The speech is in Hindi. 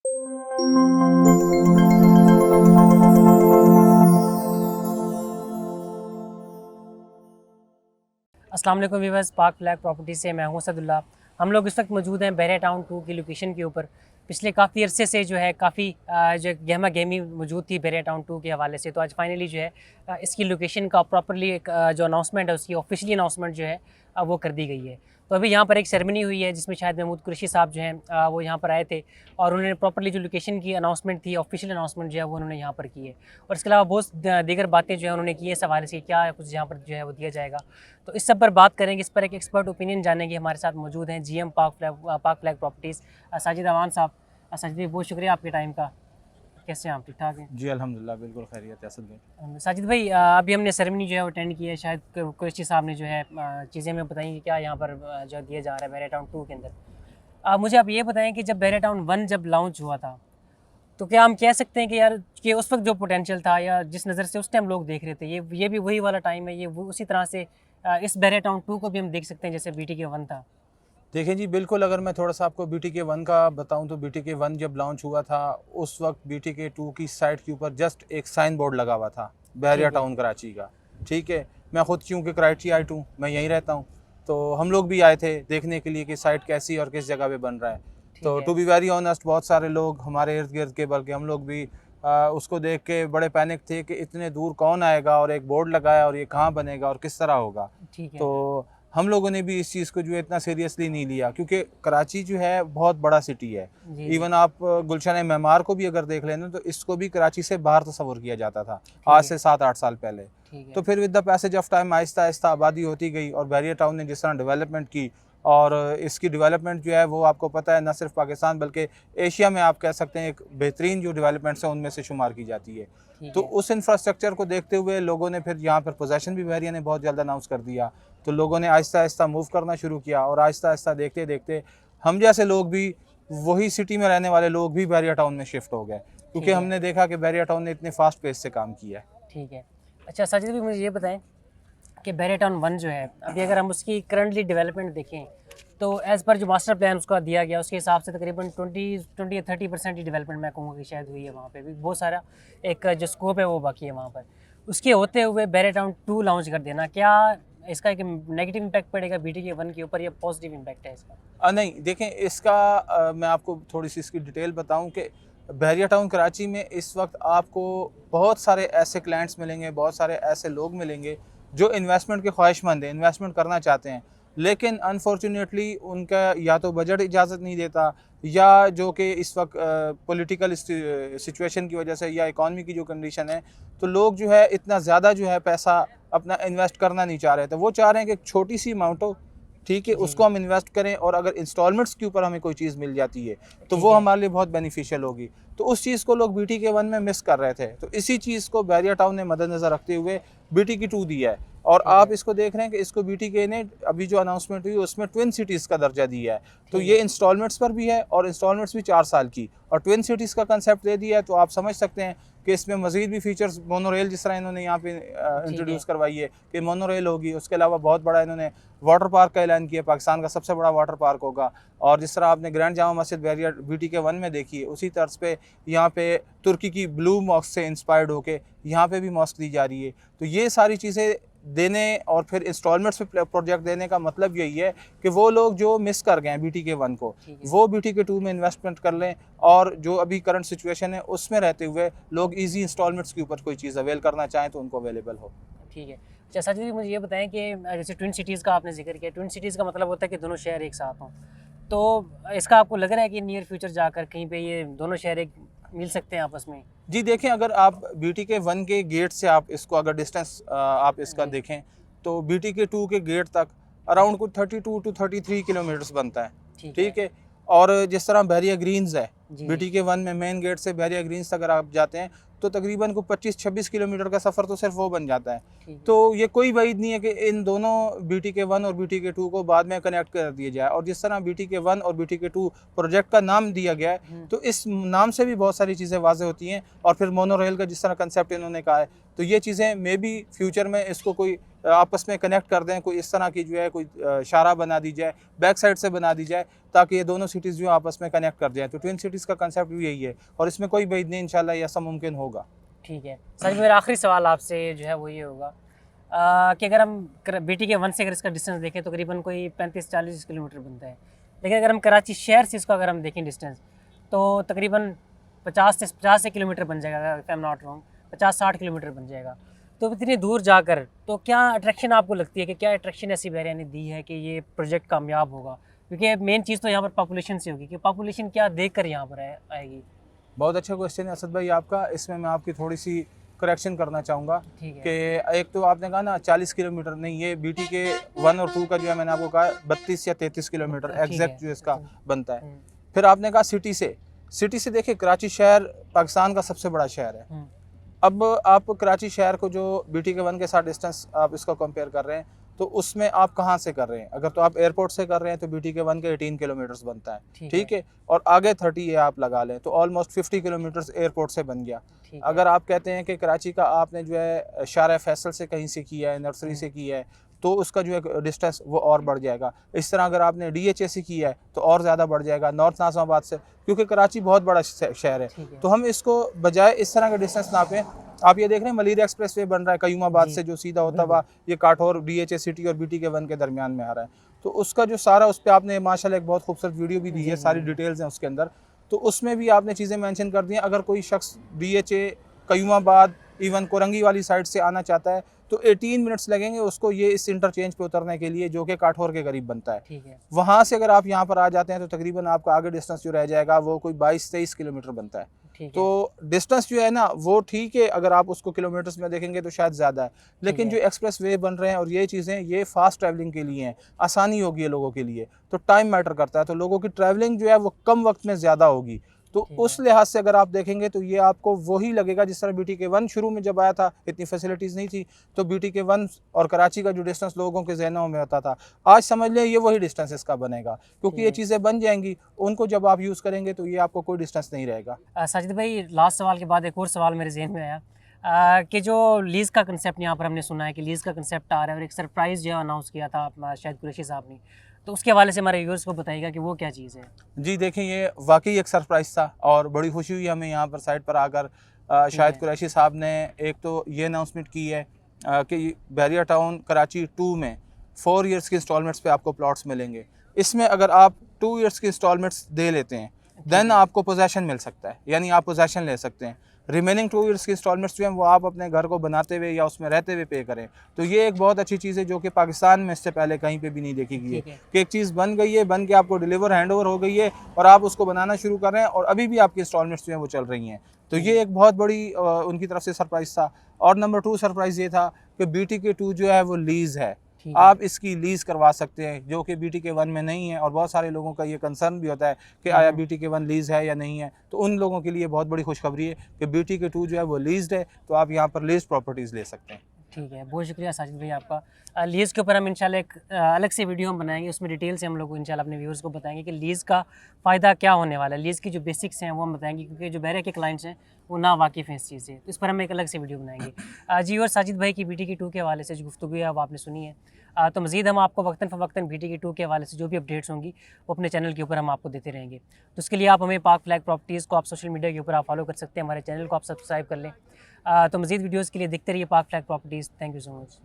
अस्सलाम वालेकुम व्यूअर्स, पाक फ्लैग प्रॉपर्टी से मैं हूं असदुल्ला। हम लोग इस वक्त मौजूद हैं बहरिया टाउन 2 की लोकेशन के ऊपर। पिछले काफ़ी अरसे से जो है काफ़ी जो गहमा गहमी मौजूद थी बहरिया टाउन 2 के हवाले से, तो आज फाइनली जो है इसकी लोकेशन का प्रॉपरली एक जो अनाउंसमेंट है उसकी ऑफिशियली अनाउंसमेंट जो है वो कर दी गई है। तो अभी यहाँ पर एक सेरेमनी हुई है जिसमें शायद महमूद कुरैशी साहब जो हैं वो यहाँ पर आए थे और उन्होंने प्रॉपरली जो लोकेशन की अनाउंसमेंट थी, ऑफिशियल अनाउंसमेंट जो है वो उन्होंने यहाँ पर की है। और इसके अलावा बहुत दीगर बातें जो है उन्होंने की है इस हवाले से क्या कुछ यहाँ पर जो है वो दिया जाएगा। तो इस सब पर बात करेंगे, इस पर एक एक्सपर्ट ओपिनियन जानेंगे। हमारे साथ मौजूद हैं जीएम पाक फ्लैग प्रॉपर्टीज़ साजिद अमान साहब। साजिद भाई बहुत शुक्रिया आपके टाइम का। कैसे हैं आप, ठीक ठाक हैं? जी अल्हम्दुलिल्लाह बिल्कुल खैरियत है असद भाई। साजिद भाई अभी हमने सेरेमनी जो है वो अटेंड की है, शायद कुरैशी साहब ने जो है चीज़ें हमें बताई कि क्या यहाँ पर जो दिया जा रहा है बहरिया टाउन 2 के अंदर। मुझे आप ये बताएं कि जब बहरिया टाउन 1 जब लॉन्च हुआ था तो क्या हम कह सकते हैं कि यार कि उस वक्त जो पोटेंशियल था या जिस नज़र से उस टाइम लोग देख रहे थे, ये भी वही वाला टाइम है, ये वो उसी तरह से इस बहरिया टाउन 2 को भी हम देख सकते हैं जैसे BTK 1 था? देखें जी बिल्कुल, अगर मैं थोड़ा सा आपको BTK 1 का बताऊं तो BTK 1 जब लॉन्च हुआ था उस वक्त BTK 2 की साइट के ऊपर जस्ट एक साइन बोर्ड लगा हुआ था बहरिया टाउन कराची का। ठीक है, मैं ख़ुद क्योंकि कराची आई हूँ, मैं यहीं रहता हूँ, तो हम लोग भी आए थे देखने के लिए कि साइट कैसी और किस जगह पे बन रहा है। तो टू बी वेरी ऑनेस्ट बहुत सारे लोग हमारे इर्द गिर्द के, बल्कि हम लोग भी उसको देख के बड़े पैनिक थे कि इतने दूर कौन आएगा और एक बोर्ड लगाया और ये कहाँ बनेगा और किस तरह होगा। तो हम लोगों ने भी इस चीज़ को जो है इतना सीरियसली नहीं लिया, क्योंकि कराची जो है बहुत बड़ा सिटी है। इवन आप गुलशन मेमार को भी अगर देख लेना तो इसको भी कराची से बाहर तस्वर किया जाता था आज से 7-8 साल पहले। तो फिर with the passage of time Aahista Aahista आबादी होती गई और बहरिया टाउन ने जिस तरह डेवलपमेंट की, और इसकी डेवलपमेंट जो है वो आपको पता है न सिर्फ पाकिस्तान बल्कि एशिया में आप कह सकते हैं एक बेहतरीन जो डेवलपमेंट्स हैं उनमें से शुमार की जाती है। तो उस इंफ्रास्ट्रक्चर को देखते हुए लोगों ने फिर यहाँ पर पोजेसन भी बहरिया ने बहुत जल्द अनाउंस कर दिया, तो लोगों ने आहिस्ता आहिस्ता मूव करना शुरू किया और आहिस्ता आहिस्ता देखते देखते हम जैसे लोग भी, वही सिटी में रहने वाले लोग भी बहरिया टाउन में शिफ्ट हो गए, क्योंकि हमने देखा कि बहरिया टाउन ने इतने फास्ट पेस से काम किया है। ठीक है, अच्छा साजिद भी मुझे ये बताएं कि बहरिया टाउन 1 जो है अभी अगर हम उसकी करंटली डेवलपमेंट देखें तो एज़ पर जो मास्टर प्लान उसका दिया गया उसके हिसाब से तकरीबन 20 या 30% ही डेवलपमेंट मैं कहूँगा कि शायद हुई है। वहाँ पे भी बहुत सारा एक जो स्कोप है वो बाकी है वहाँ पर। उसके होते हुए बहरिया टाउन 2 लॉन्च कर देना, क्या इसका एक नेगेटिव इम्पैक्ट पड़ेगा BTK 1 के ऊपर या पॉजिटिव इम्पैक्ट है इसका? नहीं देखें, इसका मैं आपको थोड़ी सी इसकी डिटेल बताऊं कि बहरिया टाउन कराची में इस वक्त आपको बहुत सारे ऐसे क्लाइंट्स मिलेंगे, बहुत सारे ऐसे लोग मिलेंगे जो इन्वेस्टमेंट के ख्वाहिशमंद हैं, इन्वेस्टमेंट करना चाहते हैं, लेकिन अनफॉर्चुनेटली उनका या तो बजट इजाज़त नहीं देता या जो कि इस वक्त पॉलिटिकल सिचुएशन की वजह से या इकॉनमी की जो कंडीशन है, तो लोग जो है इतना ज़्यादा जो है पैसा अपना इन्वेस्ट करना नहीं चाह रहे। तो वो चाह रहे हैं कि एक छोटी सी अमाउंट हो, ठीक है, उसको हम इन्वेस्ट करें और अगर इंस्टॉलमेंट्स के ऊपर हमें कोई चीज़ मिल जाती है तो वो हमारे लिए बहुत बेनिफिशियल होगी। तो उस चीज़ को लोग BTK 1 में मिस कर रहे थे, तो इसी चीज़ को बहरिया टाउन ने मद्देनज़र रखते हुए BTK 2 दिया है। और आप इसको देख रहे हैं कि इसको BTK ने अभी जो अनाउंसमेंट हुई उसमें ट्विन सिटीज़ का दर्जा दिया है, तो ये इंस्टॉलमेंट्स पर भी है और इंस्टॉलमेंट्स भी 4 साल की, और ट्विन सिटीज़ का कंसेप्ट दे दिया है। तो आप समझ सकते हैं कि इसमें मज़ीद भी फीचर्स, मोनोरेल जिस तरह इन्होंने यहाँ पे इंट्रोड्यूस करवाई है कि मोनोरेल होगी, उसके अलावा बहुत बड़ा इन्होंने वाटर पार्क का ऐलान किया, पाकिस्तान का सबसे बड़ा वाटर पार्क होगा। और जिस तरह आपने ग्रैंड जामा मस्जिद बहरिया BTK 1 में देखी है, उसी तर्ज पे यहाँ पे तुर्की की ब्लू मॉस्क से इंस्पायर्ड होके यहाँ पे भी मॉस्क दी जा रही है। तो ये सारी चीज़ें देने और फिर इंस्टॉलमेंट्स पे प्रोजेक्ट देने का मतलब यही है कि वो लोग जो मिस कर गए हैं BTK 1 को, वो BTK 2 में इन्वेस्टमेंट कर लें और जो अभी करंट सिचुएशन है उसमें रहते हुए लोग इजी इंस्टॉलमेंट्स के ऊपर कोई चीज़ अवेल करना चाहें तो उनको अवेलेबल हो। ठीक है, अच्छा साजिद जी मुझे ये बताएं कि जैसे ट्विन सिटीज़ का आपने जिक्र किया, ट्विन सिटीज़ का मतलब होता है कि दोनों शहर एक साथ हों, तो इसका आपको लग रहा है कि नियर फ्यूचर जाकर कहीं पे ये दोनों शहर एक मिल सकते हैं आपस में? जी देखें, अगर आप BTK 1 के गेट से आप इसको अगर डिस्टेंस आप इसका देखें तो BTK 2 के गेट तक अराउंड कुछ 32 to 33 किलोमीटर्स बनता है। ठीक है, और जिस तरह बहरिया ग्रीन्स है BTK 1 में मेन गेट से बहरिया ग्रीन्स अगर आप जाते हैं तो तकरीबन को 25-26 किलोमीटर का सफ़र तो सिर्फ वो बन जाता है। ठीक है। तो ये कोई वईद नहीं है कि इन दोनों BTK1 और BTK2 को बाद में कनेक्ट कर दिया जाए। और जिस तरह BTK1 और BTK2 प्रोजेक्ट का नाम दिया गया है, तो इस नाम से भी बहुत सारी चीज़ें वाज़ेह होती हैं। और फिर मोनो रेल का जिस तरह कंसेप्ट इन्होंने कहा है, तो ये चीज़ें मे बी फ्यूचर में इसको कोई आपस में कनेक्ट कर दें, कोई इस तरह की जो है कोई शारा बना दी जाए, बैक साइड से बना दी जाए, ताकि ये दोनों सिटीज़ जो आपस में कनेक्ट कर जाएँ। तो ट्विन सिटीज़ का कंसेप्ट भी यही है और इसमें कोई वईद नहीं, इंशाल्लाह ये ऐसा मुमकिन होगा। ठीक है सर, मेरा आखिरी सवाल आपसे जो है वो ये होगा कि अगर हम BTK1 से अगर इसका डिस्टेंस देखें तो करीबन कोई 35-40 किलोमीटर बनता है, लेकिन अगर हम कराची शहर से इसको अगर हम देखें डिस्टेंस तो तकरीबन 50 से किलोमीटर बन जाएगा, if I am not wrong 50-60 kilometre बन जाएगा। तो इतनी दूर जाकर तो क्या अट्रैक्शन आपको लगती है कि क्या अट्रैक्शन ऐसी बहरिया ने दी है कि ये प्रोजेक्ट कामयाब होगा? क्योंकि मेन चीज़ तो यहाँ पर पॉपुलेशन से होगी कि पॉपुलेशन क्या देख कर यहाँ पर आएगी। बहुत अच्छा क्वेश्चन है असद भाई आपका। इसमें मैं आपकी थोड़ी सी करेक्शन करना चाहूँगा कि एक तो आपने कहा ना 40 किलोमीटर नहीं, ये BTK1 और 2 का जो है मैंने आपको कहा 32 या 33 किलोमीटर एग्जैक्ट जो इसका बनता है। फिर आपने कहा सिटी से देखिए कराची शहर पाकिस्तान का सबसे बड़ा शहर है। अब आप कराची शहर को जो BTK1 के साथ डिस्टेंस आप इसका कंपेयर कर रहे हैं, तो उसमें आप कहाँ से कर रहे हैं? अगर तो आप एयरपोर्ट से कर रहे हैं तो BTK1 के 18 किलोमीटर्स बनता है, ठीक है, और आगे 30 ये आप लगा लें तो ऑलमोस्ट 50 किलोमीटर्स एयरपोर्ट से बन गया। अगर आप कहते हैं कि कराची का आपने जो है शारा फैसल से कहीं से किया है, नर्सरी से किया है, तो उसका जो है डिस्टेंस वो और बढ़ जाएगा। इस तरह अगर आपने DHA से किया है तो और ज़्यादा बढ़ जाएगा, नॉर्थ नाज़िमाबाद से, क्योंकि कराची बहुत बड़ा शहर है। तो हम इसको बजाय इस तरह का डिस्टेंस नापें, आप ये देख रहे हैं मलीरिया एक्सप्रेस वे बन रहा है कयूमाबाद से, जो सीधा होता हुआ ये काठौर DHA सिटी और BTK1 के दरमियान में आ रहा है। तो उसका जो सारा, उस पर आपने माशाल्लाह एक बहुत खूबसूरत वीडियो भी दी है, सारी डिटेल्स हैं उसके अंदर, तो उसमें भी आपने चीज़ें मेंशन कर दी हैं। अगर कोई शख्स DHA कयूमाबाद इवन कोरंगी वाली साइड से आना चाहता है तो 18 मिनट्स लगेंगे उसको ये इस इंटरचेंज पे उतरने के लिए, जो कि काठौर के करीब बनता है। ठीक है। वहाँ से अगर आप यहाँ पर आ जाते हैं तो तकरीबन आपका आगे डिस्टेंस जो रह जाएगा वो कोई 22-23 किलोमीटर बनता है। तो डिस्टेंस जो है ना वो ठीक है, अगर आप उसको किलोमीटर्स में देखेंगे तो शायद ज़्यादा है, लेकिन जो एक्सप्रेस वे बन रहे हैं और ये चीज़ें ये फास्ट ट्रैवलिंग के लिए हैं, आसानी होगी है लोगों के लिए, तो टाइम मैटर करता है, तो लोगों की ट्रैवलिंग जो है वो कम वक्त में ज़्यादा होगी। तो उस लिहाज से अगर आप देखेंगे तो ये आपको वही लगेगा जिस तरह BTK1 शुरू में जब आया था, इतनी फैसिलिटीज़ नहीं थी, तो BTK1 और कराची का जो डिस्टेंस लोगों के जहनों में होता था, आज समझ लें ये वही डिस्टेंस इसका बनेगा, क्योंकि ये चीज़ें बन जाएंगी, उनको जब आप यूज़ करेंगे तो ये आपको कोई डिस्टेंस नहीं रहेगा। साजिद भाई, लास्ट सवाल के बाद एक और सवाल मेरे जहन में आया कि जो लीज़ का कंसेप्ट यहाँ पर हमने सुना है कि लीज़ का कंसेप्ट आ रहा है और एक सरप्राइज़ जो अनाउंस किया था शायद कुरैशी साहब ने, तो उसके हवाले से हमारे व्यूअर्स को बताइएगा कि वो क्या चीज़ है। जी देखिए, ये वाकई एक सरप्राइज़ था और बड़ी खुशी हुई हमें यहाँ पर साइट पर आकर। शायद कुरैशी साहब ने एक तो ये अनाउंसमेंट की है कि बहरिया टाउन कराची 2 में 4 ईयर्स की इंस्टॉलमेंट्स पे आपको प्लॉट्स मिलेंगे। इसमें अगर आप 2 ईयर्स की इंस्टॉलमेंट्स दे लेते हैं देन आपको पोजेशन मिल सकता है, यानी आप पोजेशन ले सकते हैं। रिमेनिंग 2 ईयर्स की इंस्टॉलमेंट्स जो हैं वो आप अपने घर को बनाते हुए या उसमें रहते हुए पे करें। तो ये एक बहुत अच्छी चीज़ है जो कि पाकिस्तान में इससे पहले कहीं पे भी नहीं देखी गई है कि एक चीज़ बन गई है, बन के आपको डिलीवर हैंड ओवर हो गई है और आप उसको बनाना शुरू कर रहे हैं और अभी भी आपकी इंस्टॉलमेंट्स जो हैं वो चल रही हैं। तो ये एक बहुत बड़ी उनकी तरफ से सरप्राइज़ था। और नंबर 2 सरप्राइज़ ये था कि BTK2 जो है वो लीज़ है, आप इसकी लीज़ करवा सकते हैं, जो कि BTK1 में नहीं है। और बहुत सारे लोगों का ये कंसर्न भी होता है कि आया BTK1 लीज़ है या नहीं है, तो उन लोगों के लिए बहुत बड़ी खुशखबरी है कि BTK2 जो है वो लीज़ड है, तो आप यहाँ पर लीज़ प्रॉपर्टीज़ ले सकते हैं। ठीक है, बहुत शुक्रिया साजिद भाई आपका। लीज़ के ऊपर हम इंशाल्लाह एक अलग से वीडियो हम बनाएंगे, उसमें डिटेल से हम लोग इंशाल्लाह अपने व्यूअर्स को बताएंगे कि लीज़ का फ़ायदा क्या होने वाला है, लीज़ की जो बेसिक्स हैं वो हम बताएंगे, क्योंकि जो बहरे के क्लाइंट्स हैं वो ना वाकिफ़ हैं इस चीज़ से, तो इस पर हम एक अलग से वीडियो बनाएंगे। जी, और साजिद भाई की BTK2 के हवाले से जो गुफ्तगू है वो आपने सुनी है, तो मज़ीद हम आपको वक्तन फ़वक्तन BTK2 के हवाले से जो भी अपडेट्स होंगी वो अपने चैनल के ऊपर हम आपको देते रहेंगे। तो उसके लिए आप हमें पाक फ्लैग प्रॉपर्टीज़ को आप सोशल मीडिया के ऊपर आप फॉलो कर सकते हैं, हमारे चैनल को आप सब्सक्राइब कर लें। तो मज़ीद वीडियोज़ के लिए देखते रहिए पाक flag properties. Thank you so much.